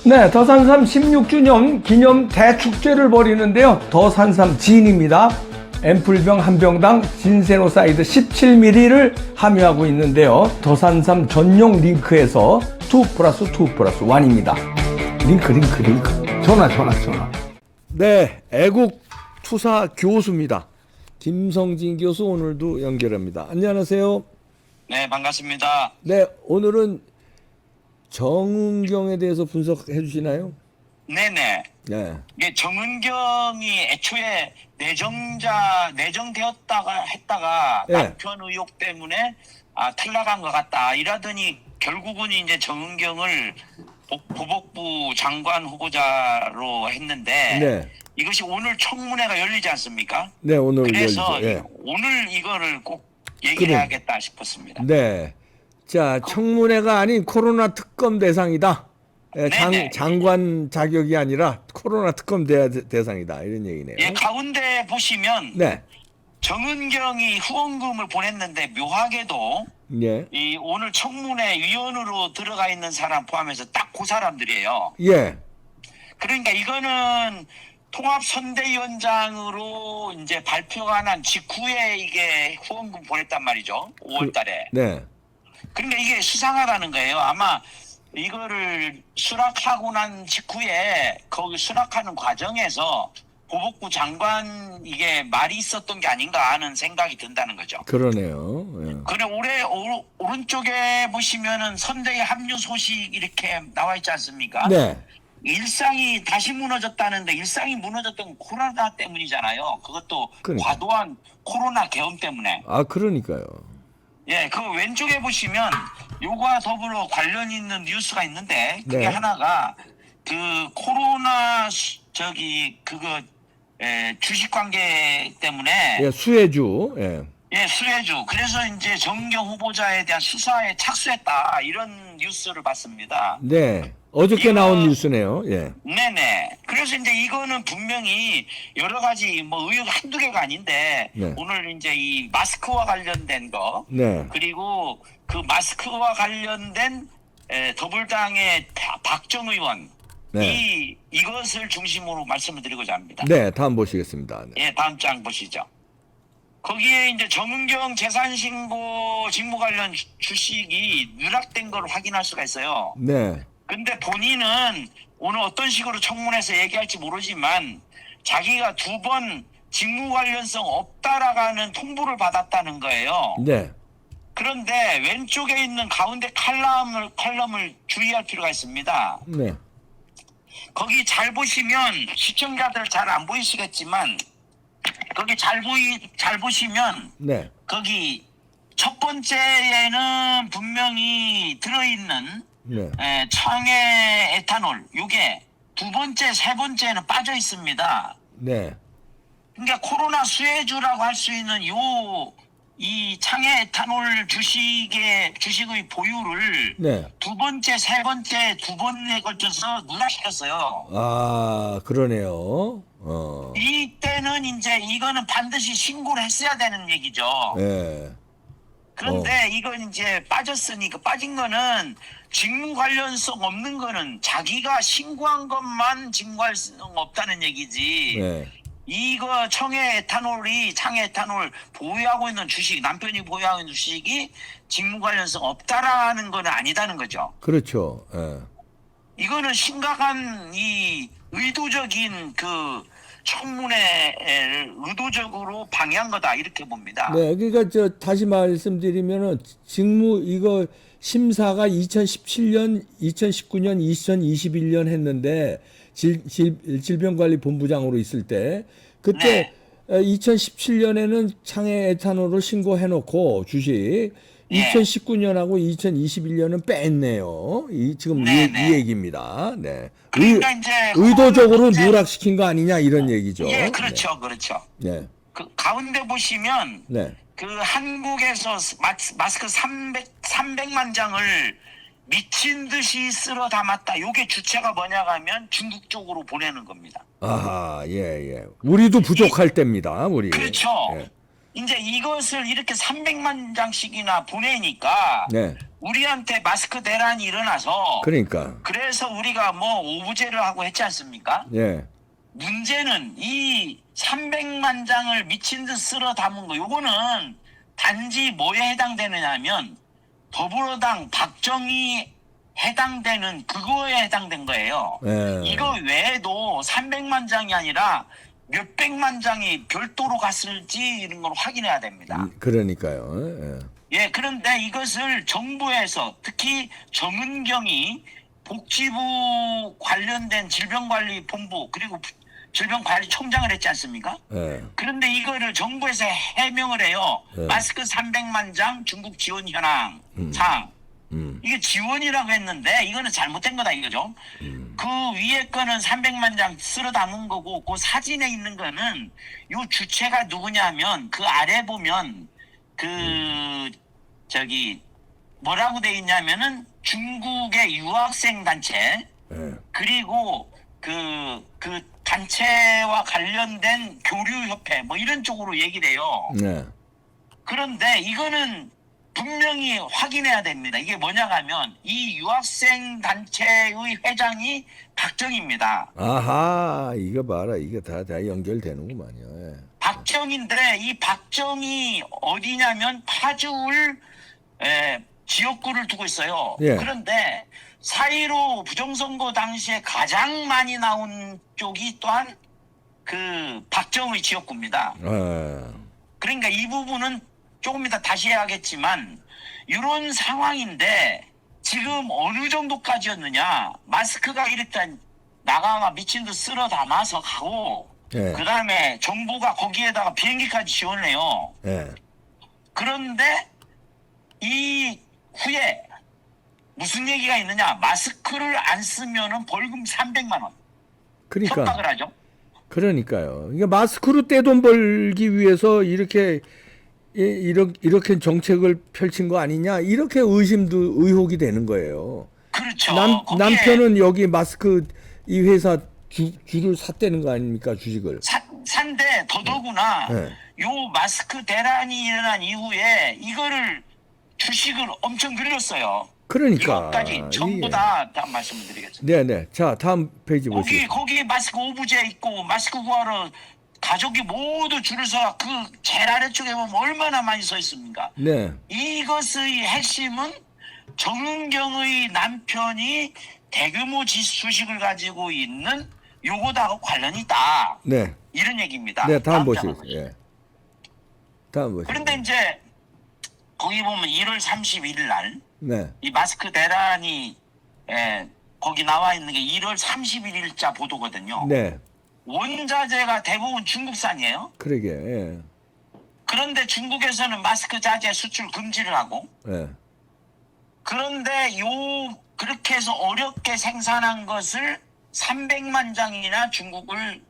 네, 더산삼 16주년 기념 대축제를 벌이는데요. 더산삼 진입니다. 앰플병 한 병당 진세노사이드 17ml를 함유하고 있는데요. 더산삼 전용 링크에서 2+2+1입니다. 링크. 전화. 네, 애국 투사 교수입니다. 김성진 교수 오늘도 연결합니다. 안녕하세요. 네, 반갑습니다. 네, 오늘은 정은경에 대해서 분석해 주시나요? 네네. 네. 이게 정은경이 애초에 내정되었다가 했다가 네. 남편 의혹 때문에 탈락한 것 같다 이러더니 결국은 이제 정은경을 보복부 장관 후보자로 했는데 네. 이것이 오늘 청문회가 열리지 않습니까? 네, 오늘 그래서 열리죠. 예. 오늘 이거를 꼭 얘기해야겠다 싶었습니다. 네. 자, 청문회가 아닌 코로나 특검 대상이다. 예, 네네. 장관 자격이 아니라 코로나 특검 대상이다. 이런 얘기네요. 예, 가운데 보시면 네. 정은경이 후원금을 보냈는데 묘하게도 예. 이 오늘 청문회 위원으로 들어가 있는 사람 포함해서 딱 그 사람들이에요. 예. 그러니까 이거는 통합선대위원장으로 이제 발표가 난 직후에 이게 후원금 보냈단 말이죠. 5월 달에. 네. 그러니까 이게 수상하다는 거예요. 아마 이거를 수락하고 난 직후에 거기 수락하는 과정에서 보복부 장관 이게 말이 있었던 게 아닌가 하는 생각이 든다는 거죠. 그러네요. 예. 그래 올해 오른쪽에 보시면은 선대위 합류 소식 이렇게 나와 있지 않습니까? 네. 일상이 다시 무너졌다는데 일상이 무너졌던 건 코로나 때문이잖아요. 그것도 그러니까. 과도한 코로나 계엄 때문에. 아, 그러니까요. 예, 그 왼쪽에 보시면 요거와 더불어 관련 있는 뉴스가 있는데 그게 네. 하나가 그 코로나 주식 관계 때문에 예, 수혜주. 예. 예, 수혜주. 그래서 이제 정경 후보자에 대한 수사에 착수했다 이런 뉴스를 봤습니다. 네. 어저께 나온 뉴스네요. 예. 네네. 그래서 이제 이거는 분명히 여러 가지 뭐 의혹 한두 개가 아닌데 네. 오늘 이제 이 마스크와 관련된 거 네. 그리고 그 마스크와 관련된 더불당의 박정 의원 네. 이것을 중심으로 말씀을 드리고자 합니다. 네, 다음 보시겠습니다. 네. 예, 다음 장 보시죠. 거기에 이제 정은경 재산신고 직무 관련 주식이 누락된 걸 확인할 수가 있어요. 네. 근데 본인은 오늘 어떤 식으로 청문회에서 얘기할지 모르지만 자기가 2번 직무 관련성 없다라는 통보를 받았다는 거예요. 네. 그런데 왼쪽에 있는 가운데 칼럼을 주의할 필요가 있습니다. 네. 거기 잘 보시면 시청자들 잘 안 보이시겠지만 거기 잘 보시면 네. 거기 첫 번째에는 분명히 들어있는 네. 청해 에탄올 요게 두 번째, 세 번째는 빠져 있습니다. 네. 그러니까 코로나 수혜주라고 할 수 있는 이 청해 에탄올 주식의 보유를 네. 두 번째, 세 번째 두 번에 걸쳐서 누락시켰어요. 아, 그러네요. 이때는 이제 이거는 반드시 신고를 했어야 되는 얘기죠. 네. 그런데 이건 이제 빠졌으니까 빠진 거는 직무 관련성 없는 거는 자기가 신고한 것만 직무 관련성 없다는 얘기지. 네. 이거 청해 에탄올 보유하고 있는 주식, 남편이 보유하고 있는 주식이 직무 관련성 없다라는 건 아니다는 거죠. 그렇죠. 예. 이거는 심각한 이 의도적인 그 청문회를 의도적으로 방해한 거다 이렇게 봅니다. 네, 그러니까 다시 말씀드리면은 직무 이거 심사가 2017년, 2019년, 2021년 했는데 질병관리본부장으로 있을 때 그때 네. 2017년에는 창해 에탄올을 신고해놓고 주식 네. 2019년하고 2021년은 뺐네요. 지금 네, 이 네. 얘기입니다. 네. 그러니까 이제 의도적으로 이제- 누락시킨 거 아니냐 이런 얘기죠. 예, 그렇죠, 그렇죠. 네. 그 가운데 보시면 네. 그 한국에서 마스크 300만 장을 미친 듯이 쓸어 담았다. 요게 주체가 뭐냐 하면 중국 쪽으로 보내는 겁니다. 아, 예, 예. 우리도 부족할 때입니다. 우리. 그렇죠. 예. 이제 이것을 이렇게 300만 장씩이나 보내니까 네. 우리한테 마스크 대란이 일어나서 그러니까. 그래서 우리가 뭐 오부제를 하고 했지 않습니까? 예. 문제는 이 300만 장을 미친 듯 쓸어 담은 거, 요거는 단지 뭐에 해당되느냐면 더불어당 박정희 해당되는 그거에 해당된 거예요. 예. 이거 외에도 300만 장이 아니라 몇백만 장이 별도로 갔을지 이런 걸 확인해야 됩니다. 그러니까요. 예, 그런데 이것을 정부에서 특히 정은경이 복지부 관련된 질병관리본부 그리고 질병관리청장을 했지 않습니까? 예. 그런데 이거를 정부에서 해명을 해요. 네. 마스크 300만 장 중국 지원 현황 상. 이게 지원이라고 했는데 이거는 잘못된 거다 이거죠. 그 위에 거는 300만 장 쓸어 담은 거고 그 사진에 있는 거는 요 주체가 누구냐면 그 아래 보면 그 저기 뭐라고 돼 있냐면은 중국의 유학생 단체 예. 그리고 그 단체와 관련된 교류협회 뭐 이런 쪽으로 얘기를 해요. 네. 그런데 이거는 분명히 확인해야 됩니다. 이게 뭐냐 하면 이 유학생 단체의 회장이 박정희입니다. 아하, 이거 봐라. 이거 다 연결되는구만요. 예. 박정희인데 이 박정희 어디냐면 파주울 지역구를 두고 있어요. 예. 그런데 4.15 부정선거 당시에 가장 많이 나온 쪽이 또한 그 박정희 지역구입니다. 그러니까 이 부분은 조금 이따 다시 해야겠지만 이런 상황인데 지금 어느 정도까지였느냐. 마스크가 이렇게 나가가 미친 듯 쓸어 담아서 가고 예. 그 다음에 정부가 거기에다가 비행기까지 지원을 해요. 예. 그런데 이 후에 무슨 얘기가 있느냐. 마스크를 안 쓰면은 벌금 300만 원. 그러니까. 협박을 하죠. 그러니까요. 이게 마스크로 떼돈 벌기 위해서 이렇게 이렇게 정책을 펼친 거 아니냐 이렇게 의혹이 되는 거예요. 그렇죠. 남편은 여기 마스크 이 회사 주를 샀다는 거 아닙니까 주식을? 산데 더더구나 네. 요 마스크 대란이 일어난 이후에 이거를 주식을 엄청 늘렸어요. 그러니까 이것까지 전부 다 말씀을 드리겠습니다. 네네. 자 다음 페이지 보시죠. 거기 마스크 오브제 있고 마스크 구하러 가족이 모두 줄을 서 그 제일 아래쪽에 보면 얼마나 많이 서 있습니까? 네. 이것의 핵심은 정은경의 남편이 대규모 주식을 가지고 있는 요거하고 관련이 있다. 네. 이런 얘기입니다. 네. 다음 장을 보시죠. 예. 다음 보시죠. 그런데 이제 거기 보면 1월 31일 날 네. 이 마스크 대란이 거기 나와 있는 게 1월 31일자 보도거든요. 네. 원자재가 대부분 중국산이에요. 그러게. 예. 그런데 중국에서는 마스크 자재 수출 금지를 하고 예. 그런데 그렇게 해서 어렵게 생산한 것을 300만 장이나 중국을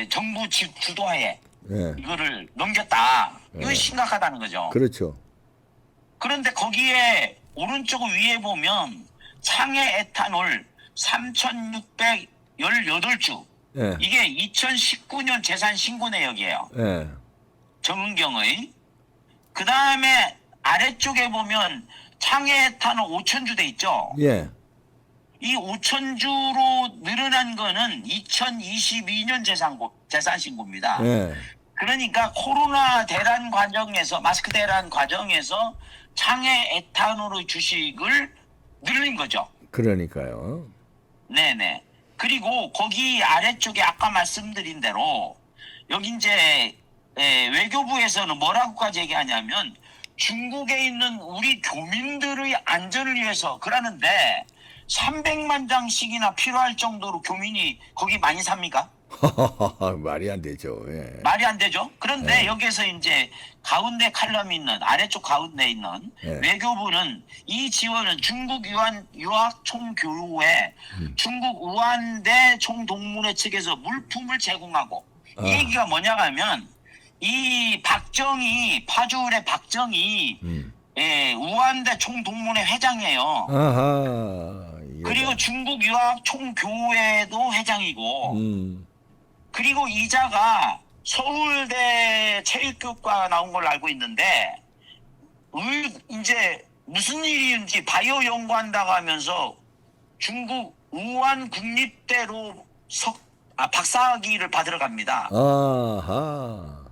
정부 주도하에 예. 이거를 넘겼다. 이거 심각하다는 거죠. 그렇죠. 그런데 거기에 오른쪽 위에 보면 창해 에탄올 3,618주. 예. 이게 2019년 재산 신고 내역이에요. 예. 정은경의. 그 다음에 아래쪽에 보면 창해 에탄올 5,000주 돼 있죠. 예. 이 5,000주로 늘어난 거는 2022년 재산 신고입니다. 예. 그러니까 코로나 대란 과정에서 마스크 대란 과정에서 창해 에탄올의 주식을 늘린 거죠. 그러니까요. 네네. 그리고 거기 아래쪽에 아까 말씀드린 대로 여기 이제 외교부에서는 뭐라고까지 얘기하냐면 중국에 있는 우리 교민들의 안전을 위해서 그러는데 300만 장씩이나 필요할 정도로 교민이 거기 많이 삽니까? 말이 안 되죠. 예. 말이 안 되죠. 그런데 여기에서 이제 가운데 칼럼이 있는 아래쪽 가운데 있는 외교부는 이 지원은 중국 유학 총교육회 중국 우한대 총동문회 측에서 물품을 제공하고 이 얘기가 뭐냐 하면 이 박정희 파주울의 박정희 우한대 총동문회 회장이에요. 아하. 그리고 중국 유학 총교회도 회장이고 그리고 이자가 서울대 체육교육과 나온 걸로 알고 있는데 이제 무슨 일인지 바이오 연구한다고 하면서 중국 우한 국립대로 박사학위를 받으러 갑니다. 아하.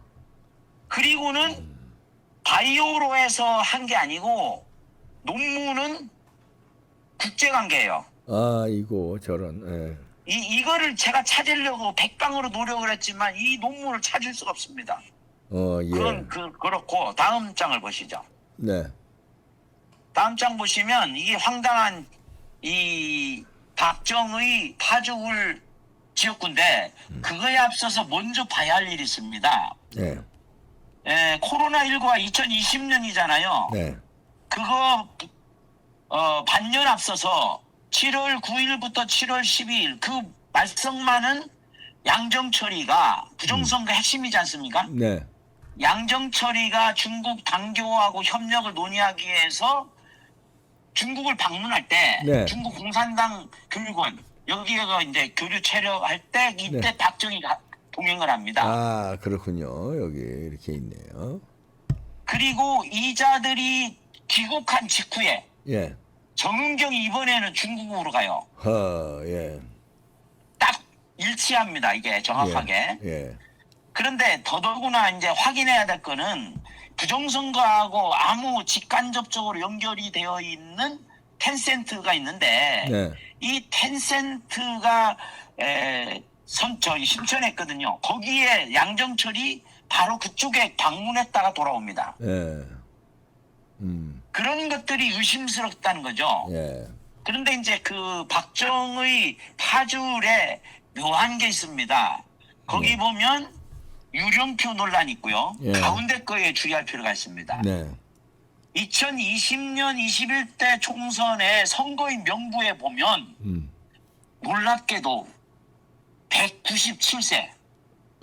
그리고는 바이오로 해서 한 게 아니고 논문은 국제관계예요. 아이고 저런. 예. 이거를 제가 찾으려고 백방으로 노력을 했지만 이 논문을 찾을 수가 없습니다. 예. 그렇고 다음 장을 보시죠. 네. 다음 장 보시면 이게 황당한 이 박정의 파죽을 지었군데 그거에 앞서서 먼저 봐야 할 일이 있습니다. 네. 코로나19가 2020년이잖아요. 네. 그거 반년 앞서서 7월 9일부터 7월 12일 그 말썽많은 양정철이가 부정선거 핵심이지 않습니까? 네. 양정철이가 중국 당교하고 협력을 논의하기 위해서 중국을 방문할 때 네. 중국 공산당 교육원 여기가 이제 교류 체력할 때 이때 네. 박정희가 동행을 합니다. 아 그렇군요. 여기 이렇게 있네요. 그리고 이자들이 귀국한 직후에 예. 정은경이 이번에는 중국으로 가요. 예. 딱 일치합니다. 이게 정확하게. 예. 그런데 더더구나 이제 확인해야 될 거는 부정선거하고 아무 직간접적으로 연결이 되어 있는 텐센트가 있는데 네. 이 텐센트가 저희 신청했거든요. 거기에 양정철이 바로 그쪽에 방문했다가 돌아옵니다. 예. 그런 것들이 의심스럽다는 거죠. 예. 그런데 이제 그 박정의 파줄에 묘한 게 있습니다. 거기 보면 유령표 논란이 있고요. 예. 가운데 거에 주의할 필요가 있습니다. 네. 2020년 21대 총선의 선거인 명부에 보면 놀랍게도 197세.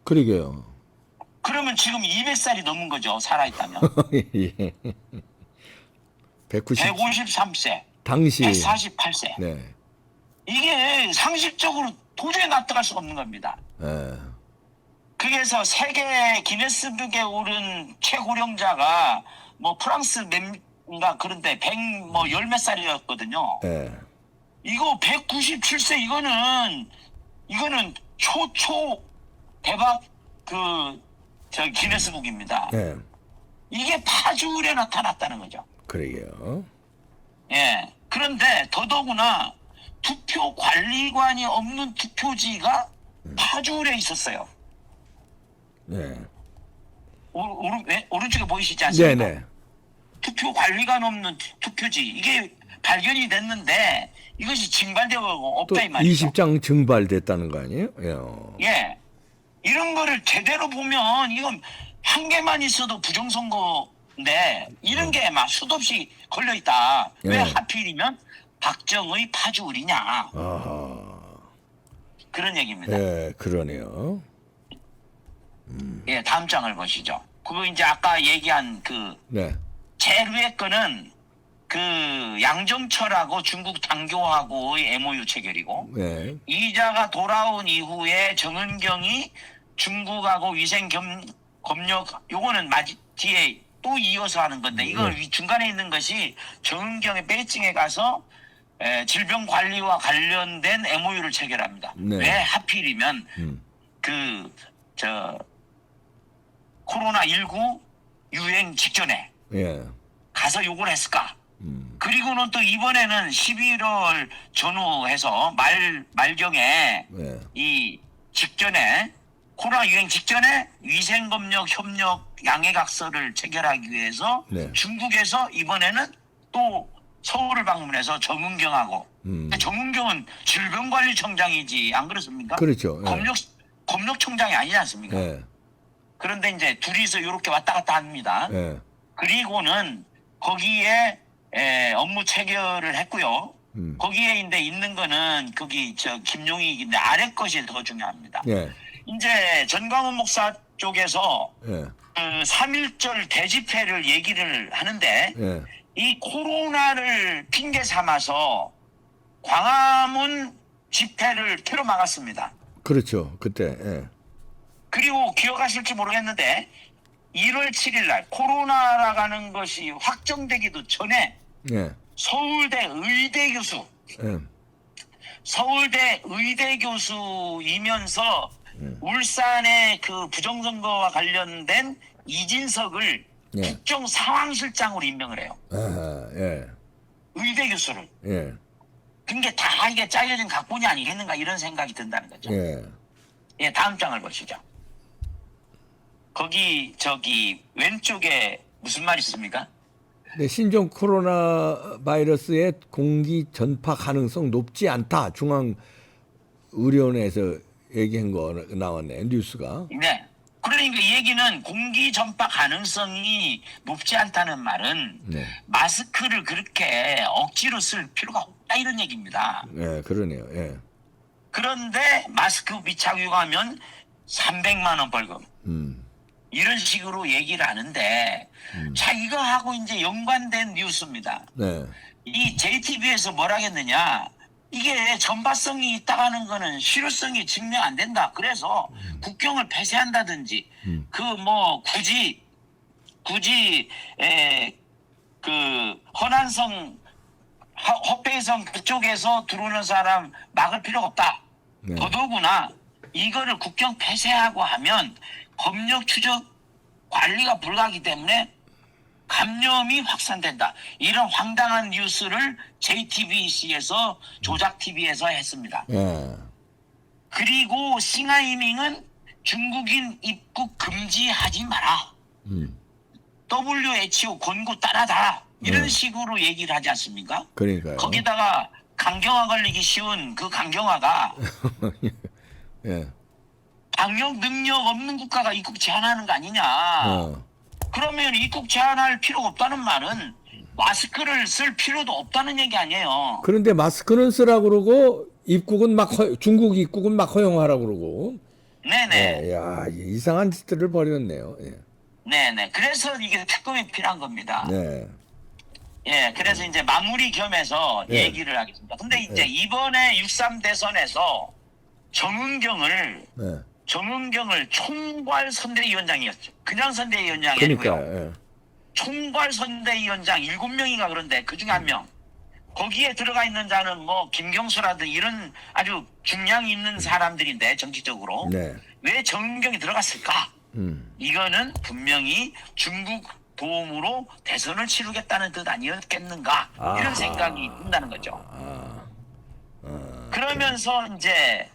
그러게요. 그러면 지금 200살이 넘은 거죠. 살아있다면. 예. 190. 153세. 당시. 148세. 네. 이게 상식적으로 도저히 납득할 수가 없는 겁니다. 예. 그래서 세계 기네스북에 오른 최고령자가 뭐 프랑스 몇인가 그런데 100뭐 열 몇 살이었거든요. 예. 이거 197세 이거는 초초 대박 기네스북입니다. 예. 이게 파주에 나타났다는 거죠. 그러게요. 예. 그런데 더더구나 투표 관리관이 없는 투표지가 파주에 있었어요. 네. 오른쪽에 보이시지 않습니까? 네네. 투표 관리관 없는 투표지 이게 발견이 됐는데 이것이 징발되고 또 없다 이 말이죠. 20장 증발됐다는 거 아니에요? 예. 예, 이런 거를 제대로 보면 이건 한 개만 있어도 부정선거인데 이런 게 막 수도 없이 걸려 있다. 왜 예. 하필이면 박정의 파주을이냐 아하. 그런 얘기입니다. 예, 그러네요. 예, 다음 장을 보시죠. 그거 이제 아까 얘기한 그 네. 제일 위에 거는 그 양정철하고 중국 당교하고의 MOU 체결이고 네. 이자가 돌아온 이후에 정은경이 중국하고 위생 검역 요거는 뒤에 또 이어서 하는 건데 이걸 중간에 있는 것이 정은경의 베이징에 가서 질병관리와 관련된 MOU를 체결합니다. 네. 왜 하필이면 코로나19 유행 직전에 예. 가서 요걸 했을까? 그리고는 또 이번에는 11월 전후해서 말경에 예. 이 직전에 코로나 유행 직전에 위생검역 협력 양해각서를 체결하기 위해서 네. 중국에서 이번에는 또 서울을 방문해서 정은경하고 정은경은 질병관리청장이지 안 그렇습니까? 그렇죠. 예. 검역청장이 아니지 않습니까? 예. 그런데 이제 둘이서 이렇게 왔다 갔다 합니다. 예. 그리고는 거기에 업무 체결을 했고요. 거기에 이제 있는 거는 거기 김용익인데 아래 것이 더 중요합니다. 예. 이제 전광훈 목사 쪽에서 예. 3.1절 대집회를 얘기를 하는데 예. 이 코로나를 핑계 삼아서 광화문 집회를 틀어 막았습니다. 그렇죠. 그때. 예. 그리고 기억하실지 모르겠는데 1월 7일 날 코로나라고 하는 것이 확정되기도 전에 예. 서울대 의대 교수 예. 서울대 의대 교수이면서 울산의 그 부정선거와 관련된 이진석을 예. 국정상황실장으로 임명을 해요. 아하, 예. 의대 교수를. 예. 그게 다 이게 짜여진 각본이 아니겠는가 이런 생각이 든다는 거죠. 예. 예, 다음 장을 보시죠. 거기 저기 왼쪽에 무슨 말이 있습니까? 네, 신종 코로나 바이러스의 공기 전파 가능성 높지 않다. 중앙의료원에서 얘기한 거 나왔네, 뉴스가. 네. 그러니까 이 얘기는 공기 전파 가능성이 높지 않다는 말은 네. 마스크를 그렇게 억지로 쓸 필요가 없다 이런 얘기입니다. 예, 그러네요. 예. 그런데 마스크 미착용하면 300만 원 벌금. 음. 이런 식으로 얘기를 하는데 자 이거하고 이제 연관된 뉴스입니다. 네. 이 JTBC에서 뭐라 했느냐 이게 전파성이 있다는 거는 실효성이 증명 안 된다. 그래서 국경을 폐쇄한다든지 그 뭐 굳이 그 허난성 허페이성 그쪽에서 들어오는 사람 막을 필요가 없다. 네. 더더구나 이거를 국경 폐쇄하고 하면 검역 추적 관리가 불가하기 때문에 감염이 확산된다. 이런 황당한 뉴스를 JTBC에서 조작 TV에서 했습니다. 예. 그리고 싱하이밍은 중국인 입국 금지하지 마라. WHO 권고 따라다. 이런 네. 식으로 얘기를 하지 않습니까? 그러니까요. 거기다가 강경화 걸리기 쉬운 그 강경화가 예. 방역 능력 없는 국가가 입국 제한하는 거 아니냐. 어. 그러면 입국 제한할 필요가 없다는 말은 마스크를 쓸 필요도 없다는 얘기 아니에요. 그런데 마스크는 쓰라고 그러고 입국은 막 중국 입국은 막 허용하라고 그러고. 네네. 예, 야, 이상한 짓들을 벌였네요. 예. 네네. 그래서 이게 특검이 필요한 겁니다. 네. 예, 그래서 이제 마무리 겸해서 예. 얘기를 하겠습니다. 근데 이제 이번에 6.3 대선에서 정은경을 네. 총괄 선대위원장이었죠. 그냥 선대위원장이 아니고요. 그러니까. 예. 총괄 선대위원장 7명인가 그런데 그중에 한 명. 거기에 들어가 있는 자는 뭐 김경수라든 이런 아주 중량 있는 사람들인데 정치적으로 네. 왜 정은경이 들어갔을까? 이거는 분명히 중국 도움으로 대선을 치르겠다는 뜻 아니었겠는가 이런 아하. 생각이 든다는 거죠. 그러면서 이제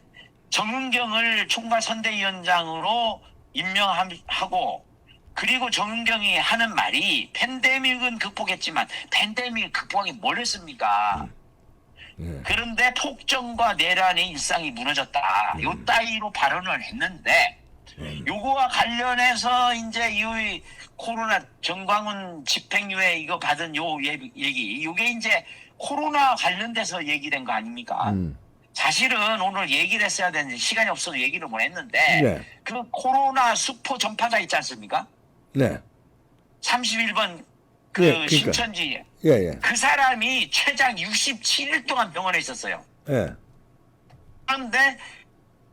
정은경을 총괄 선대위원장으로 임명하고 그리고 정은경이 하는 말이 팬데믹은 극복했지만 팬데믹 극복하기 뭘 했습니까? 예. 그런데 폭정과 내란의 일상이 무너졌다. 요 따위로 발언을 했는데 요거와 관련해서 이제 이 코로나 정광훈 집행유예 이거 받은 요 얘기 요게 이제 코로나 관련돼서 얘기된 거 아닙니까? 사실은 오늘 얘기를 했어야 되는데 시간이 없어서 얘기를 못 했는데 네. 그 코로나 수포 전파자 있지 않습니까? 네. 31번 그 예, 그러니까. 신천지 예, 예. 그 사람이 최장 67일 동안 병원에 있었어요. 예. 그런데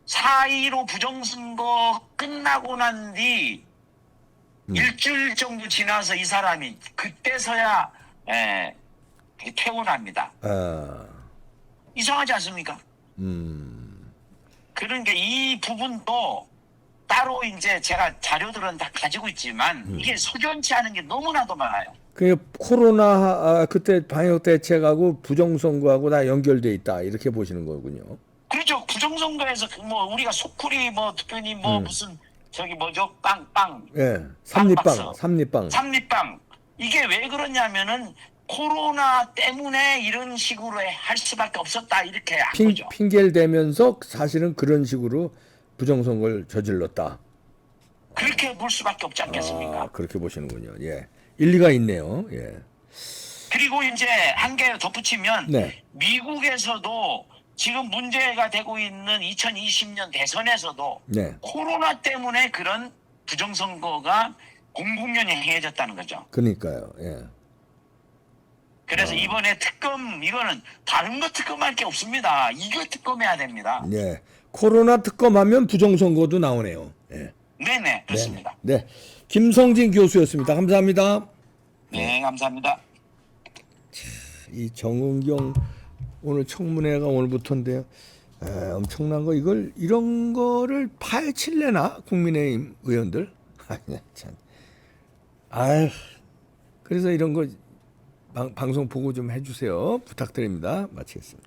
4.15 부정선거 끝나고 난 뒤 일주일 정도 지나서 이 사람이 그때서야 퇴원합니다. 아. 이상하지 않습니까? 그러니까 이 부분도 따로 이제 제가 자료들은 다 가지고 있지만 이게 석연치 않은 게 너무나도 많아요. 그 코로나 그때 방역 대책하고 부정선거하고 다 연결돼 있다 이렇게 보시는 거군요. 그렇죠. 부정선거에서 뭐 우리가 소쿠리 뭐 특별히 뭐 무슨 저기 뭐죠 빵빵 예. 삼립빵, 빵박스. 삼립빵. 삼립빵 이게 왜 그러냐면은 코로나 때문에 이런 식으로 할 수밖에 없었다 이렇게 한 거죠. 핑계를 대면서 사실은 그런 식으로 부정선거를 저질렀다. 그렇게 볼 수밖에 없지 않겠습니까? 아, 그렇게 보시는군요. 예. 일리가 있네요. 예. 그리고 이제 한 개 덧붙이면 네. 미국에서도 지금 문제가 되고 있는 2020년 대선에서도 네. 코로나 때문에 그런 부정선거가 공공연히 행해졌다는 거죠. 그러니까요. 예. 그래서 이번에 특검 이거는 다른 거 특검할 게 없습니다. 이거 특검해야 됩니다. 예. 코로나 특검하면 부정선거도 나오네요. 네네, 그렇습니다. 네. 김성진 교수였습니다. 감사합니다. 네, 감사합니다. 이 정은경 오늘 청문회가 오늘부터인데요. 엄청난 거 이런 거를 파헤칠래나 국민의힘 의원들. 참. 아유. 그래서 이런 거 방송 보고 좀 해주세요. 부탁드립니다. 마치겠습니다.